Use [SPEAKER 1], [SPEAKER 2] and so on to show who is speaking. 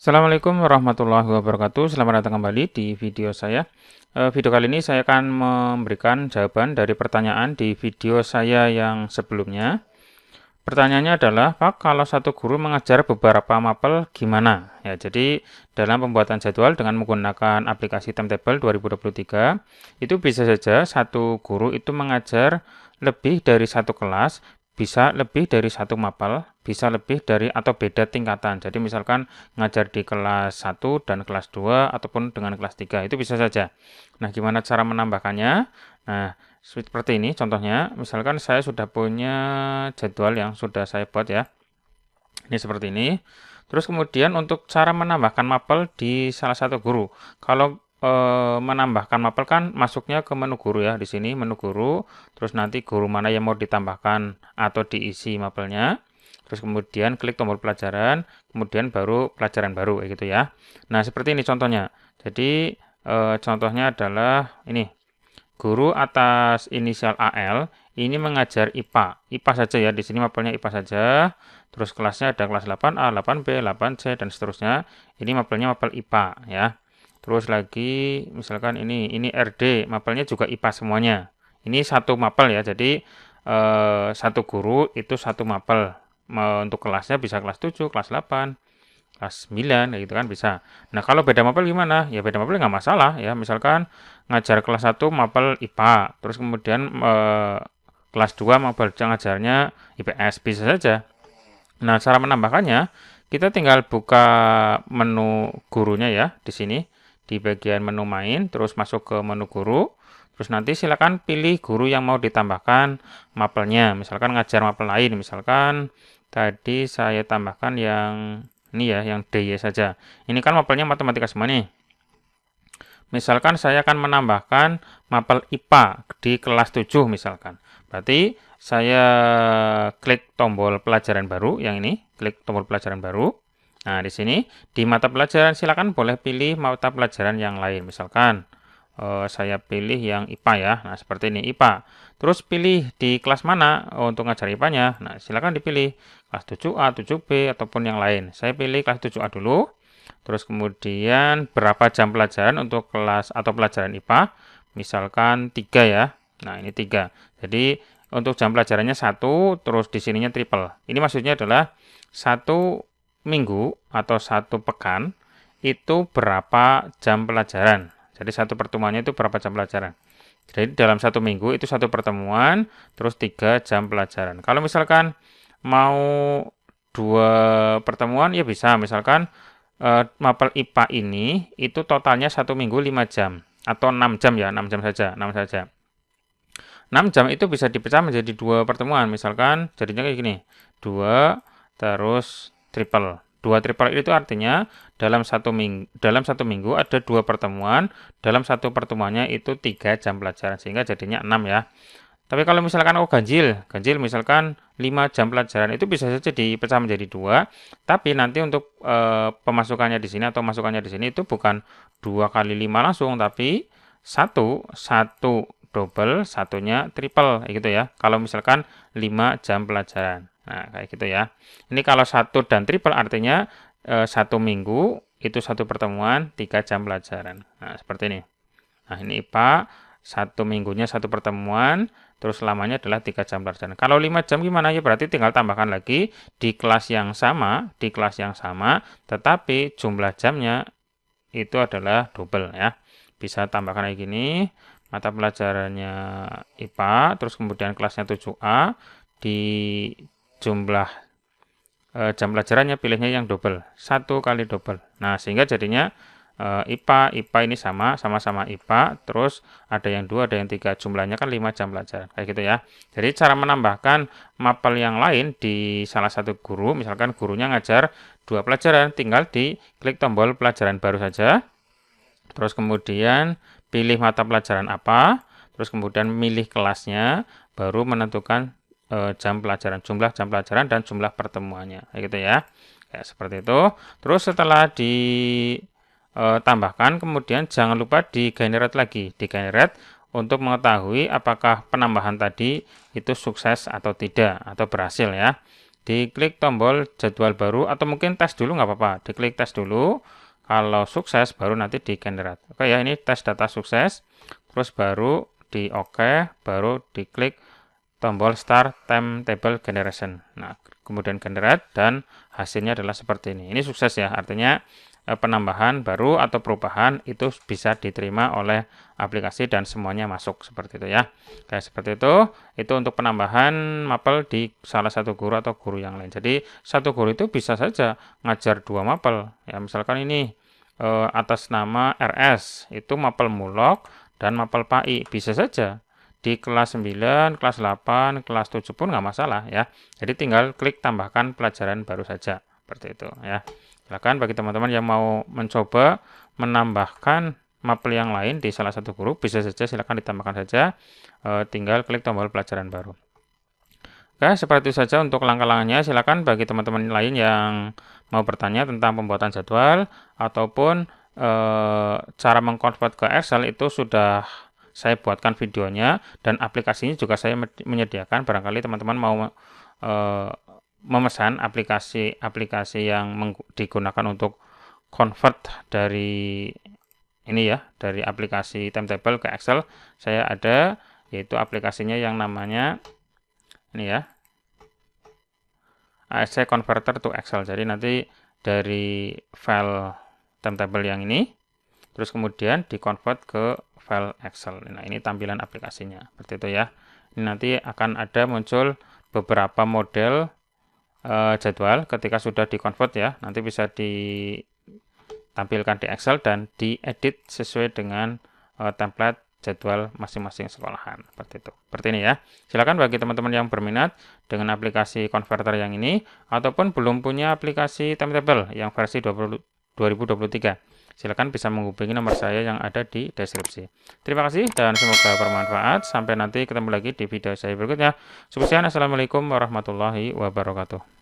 [SPEAKER 1] Assalamualaikum warahmatullahi wabarakatuh. Selamat datang kembali di video saya. Video kali ini saya akan memberikan jawaban dari pertanyaan di video saya yang sebelumnya. Pertanyaannya adalah, Pak, kalau satu guru mengajar beberapa mapel gimana? Ya, jadi dalam pembuatan jadwal dengan menggunakan aplikasi Timetable 2023, itu bisa saja satu guru itu mengajar lebih dari satu kelas, bisa lebih dari satu mapel, bisa lebih dari atau beda tingkatan. Jadi misalkan ngajar di kelas 1 dan kelas 2 ataupun dengan kelas 3, itu bisa saja. Nah, gimana cara menambahkannya? Nah, seperti ini contohnya, misalkan saya sudah punya jadwal yang sudah saya buat ya. Ini seperti ini. Terus kemudian untuk cara menambahkan mapel di salah satu guru. Kalau menambahkan mapel kan masuknya ke menu guru ya. Di sini menu guru, terus nanti guru mana yang mau ditambahkan atau diisi mapelnya. Terus kemudian klik tombol pelajaran, kemudian baru pelajaran baru kayak gitu ya. Nah, seperti ini contohnya. Jadi contohnya adalah ini. Guru atas inisial AL ini mengajar IPA. IPA saja ya, di sini mapelnya IPA saja. Terus kelasnya ada kelas 8A, 8B, 8C dan seterusnya. Ini mapelnya mapel IPA ya. Terus lagi misalkan ini RD, mapelnya juga IPA semuanya. Ini satu mapel ya. Jadi satu guru itu satu mapel. Untuk kelasnya bisa kelas 7, kelas 8, kelas 9 gitu kan bisa. Nah, kalau beda mapel gimana? Ya beda mapel nggak masalah ya. Misalkan ngajar kelas 1 mapel IPA, terus kemudian kelas 2 mapel ngajarnya IPS, bisa saja. Nah, cara menambahkannya kita tinggal buka menu gurunya ya di sini di bagian menu main, terus masuk ke menu guru. Terus nanti silakan pilih guru yang mau ditambahkan mapelnya. Misalkan ngajar mapel lain, misalkan tadi saya tambahkan yang ini ya, yang DY saja. Ini kan mapelnya matematika semua nih. Misalkan saya akan menambahkan mapel IPA di kelas 7 misalkan. Berarti saya klik tombol pelajaran baru yang ini, klik tombol pelajaran baru. Nah, di sini di mata pelajaran silakan boleh pilih mata pelajaran yang lain. Misalkan saya pilih yang IPA ya. Nah, seperti ini IPA. Terus pilih di kelas mana untuk ngajar IPA-nya. Nah, silakan dipilih kelas 7A, 7B ataupun yang lain. Saya pilih kelas 7A dulu. Terus kemudian berapa jam pelajaran untuk kelas atau pelajaran IPA? Misalkan 3 ya. Nah, ini 3. Jadi untuk jam pelajarannya 1, terus di sininya triple. Ini maksudnya adalah 1 minggu atau 1 pekan itu berapa jam pelajaran. Jadi satu pertemuannya itu berapa jam pelajaran. Jadi dalam 1 minggu itu satu pertemuan, terus 3 jam pelajaran. Kalau misalkan mau 2 pertemuan ya bisa. Misalkan mapel IPA ini itu totalnya 1 minggu 5 jam atau 6 jam ya, 6 jam saja, 6 saja. 6 jam itu bisa dipecah menjadi 2 pertemuan. Misalkan jadinya kayak gini. 2 terus triple. 2 triple itu artinya dalam satu minggu ada 2 pertemuan, dalam satu pertemuannya itu 3 jam pelajaran sehingga jadinya 6 ya. Tapi kalau misalkan ganjil misalkan 5 jam pelajaran itu bisa saja dipecah menjadi 2, tapi nanti untuk pemasukannya di sini atau masukannya di sini itu bukan 2 kali 5 langsung, tapi satu double, satunya triple gitu ya. Kalau misalkan 5 jam pelajaran. Nah, kayak gitu ya. Ini kalau 1 dan triple artinya 1 minggu itu satu pertemuan 3 jam pelajaran. Nah, seperti ini. Nah, ini IPA 1 minggunya satu pertemuan, terus lamanya adalah 3 jam pelajaran. Kalau 5 jam gimana ya? Berarti tinggal tambahkan lagi di kelas yang sama, tetapi jumlah jamnya itu adalah double ya. Bisa tambahkan kayak gini, mata pelajarannya IPA, terus kemudian kelasnya 7A, di jumlah jam pelajarannya pilihnya yang double, 1 kali double. Nah, sehingga jadinya IPA ini sama-sama IPA, terus ada yang 2, ada yang 3, jumlahnya kan 5 jam pelajaran, kayak gitu ya. Jadi cara menambahkan mapel yang lain di salah satu guru, misalkan gurunya ngajar 2 pelajaran, tinggal diklik tombol pelajaran baru saja, terus kemudian pilih mata pelajaran apa, terus kemudian milih kelasnya, baru menentukan jam pelajaran, jumlah jam pelajaran dan jumlah pertemuannya, kayak gitu ya. Kayak seperti itu. Terus setelah tambahkan, kemudian jangan lupa di generate lagi, untuk mengetahui apakah penambahan tadi itu sukses atau tidak, atau berhasil ya. diklik tombol jadwal baru, atau mungkin tes dulu nggak apa-apa, diklik tes dulu. Kalau sukses baru nanti di generate. Oke ya, ini tes data sukses, terus baru di oke, baru diklik tombol start timetable generation. Nah, kemudian generate dan hasilnya adalah seperti ini. Ini sukses ya, artinya penambahan baru atau perubahan itu bisa diterima oleh aplikasi dan semuanya masuk seperti itu ya. Kayak seperti itu untuk penambahan mapel di salah satu guru atau guru yang lain. Jadi satu guru itu bisa saja ngajar 2 mapel. Ya, misalkan ini atas nama RS, itu mapel mulok dan mapel PAI, bisa saja di kelas 9, kelas 8, kelas 7 pun nggak masalah ya. Jadi tinggal klik tambahkan pelajaran baru saja, seperti itu ya. Silakan bagi teman-teman yang mau mencoba menambahkan mapel yang lain di salah satu guru, bisa saja silakan ditambahkan saja, tinggal klik tombol pelajaran baru. Oke, seperti itu saja untuk langkah-langkahnya. Silakan bagi teman-teman lain yang mau bertanya tentang pembuatan jadwal ataupun cara mengkonvert ke Excel, itu sudah saya buatkan videonya dan aplikasinya juga saya menyediakan. Barangkali teman-teman mau memesan aplikasi yang digunakan untuk convert dari ini ya, dari aplikasi timetable ke Excel, saya ada, yaitu aplikasinya yang namanya ini ya, ASC Converter to Excel. Jadi nanti dari file timetable yang ini, terus kemudian di-convert ke file Excel. Nah, ini tampilan aplikasinya, seperti itu ya. Ini nanti akan ada muncul beberapa model jadwal ketika sudah di-convert ya. Nanti bisa ditampilkan di Excel dan diedit sesuai dengan template jadwal masing-masing sekolahan, seperti itu. Seperti ini ya. Silakan bagi teman-teman yang berminat dengan aplikasi converter yang ini ataupun belum punya aplikasi timetable yang versi 2023. Silakan bisa menghubungi nomor saya yang ada di deskripsi. Terima kasih dan semoga bermanfaat. Sampai nanti ketemu lagi di video saya berikutnya. Sekian, assalamualaikum warahmatullahi wabarakatuh.